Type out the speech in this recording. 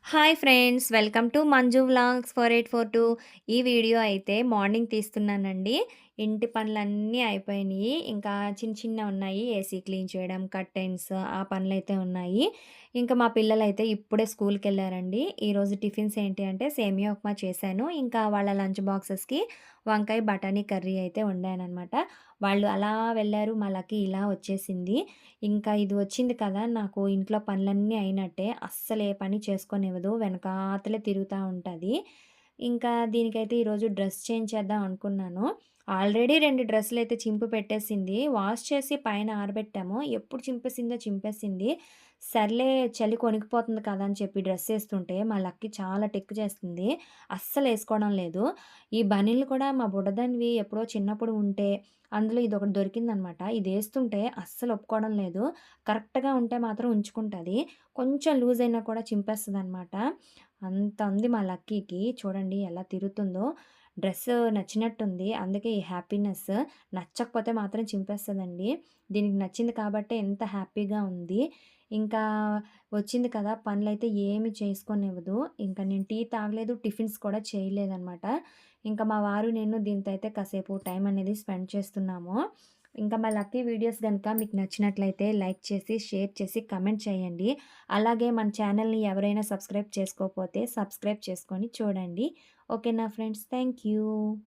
Hi friends! Welcome to Manju vlogs 4842. ఈ video అయితే morning తీస్తున్నానండి. ఇంటి పనులన్నీ అయిపోయినియి. ఇంకా చిన్న చిన్నవున్నాయి. ఏసీ క్లీన్ చేయడం, కర్టెన్స్ ఆ పనులైతే ఉన్నాయి. ఇంకా మా పిల్లలైతే ఇప్పుడే స్కూల్‌కెళ్లారండి. ఈరోజు టిఫిన్స్ ఏంటి అంటే సేమియా ఉప్మా చేశాను. ఇంకా వాళ్ళ లంచ్ బాక్సెస్‌కి వంకాయ, బఠానీ కర్రీ అయితే వండాననమాట. వాళ్ళు అలా వెళ్లారు. మా లక్కీ ఇలా వచ్చేసింది. ఇంకా ఇది వచ్చింది కదా! నాకు ఇంట్లో పనులన్నీ అయినట్టే. అస్సలు ఏ పని చేసుకోనివ్వదు. వెనకాతలే తిరుగుతా ఉంటది. ఇంకా దీనికైతే ఈరోజు డ్రెస్ చేంజ్ చేద్దాం అనుకున్నాను. ఆల్రెడీ 2 డ్రెస్సులైతే చింపి పెట్టేసింది. వాష్ చేసి పైన ఆరబెట్టాము. ఎప్పుడు చింపేసిందో చింపేసింది. సర్లే చలి కొనికిపోతుంది కదా! అని చెప్పి డ్రెస్ ఏస్తుంటే మా లక్కీ చాలా టెక్కు చేస్తుంది. అస్సలేసుకోవడం లేదు. ఈ బనీన్‌లు కూడా మా బుడ్డదానివి ఎప్పుడో చిన్నప్పుడు ఉంటే అందులో ఇదొకటి దొరికిందనమాట. ఇదేస్తుంటే అస్సలు ఒప్పుకోవడం లేదు. కరెక్ట్‌గా ఉంటే మాత్రం ఉంచుకుంటది. కొంచెం లూజ్ అయినా కూడా చింపేస్తదనమాట. అంత ఉంది మా లక్కీకి. చూడండి ఎలా తిరుగుతుందో. డ్రెస్ నచ్చినట్టుంది. అందుకే ఈ హ్యాపీనెస్. నచ్చకపోతే మాత్రం చింపేస్తదండి. దీనికి నచ్చింది కాబట్టే ఇంత హ్యాపీగా ఉంది. ఇంకా వచ్చింది కదా! పనులైతే ఏమి చేసుకోనివ్వదు. ఇంకా నేను టీ తాగలేదు, టిఫిన్స్ కూడా చేయలేదనమాట. ఇంకా మా వారు నేను దీంతో అయితే కాసేపు టైం అనేది స్పెండ్ చేస్తున్నాము. ఇంకా మా లక్కీ వీడియోస్ గనుక మీకు నచ్చినట్లయితే లైక్ చేసి, షేర్ చేసి, కమెంట్ చేయండి. అలాగే మన ఛానల్‌ని ఎవరైనా సబ్స్క్రైబ్ చేసుకోకపోతే సబ్స్క్రైబ్ చేసుకొని చూడండి. ఓకేనా ఫ్రెండ్స్? Thank you.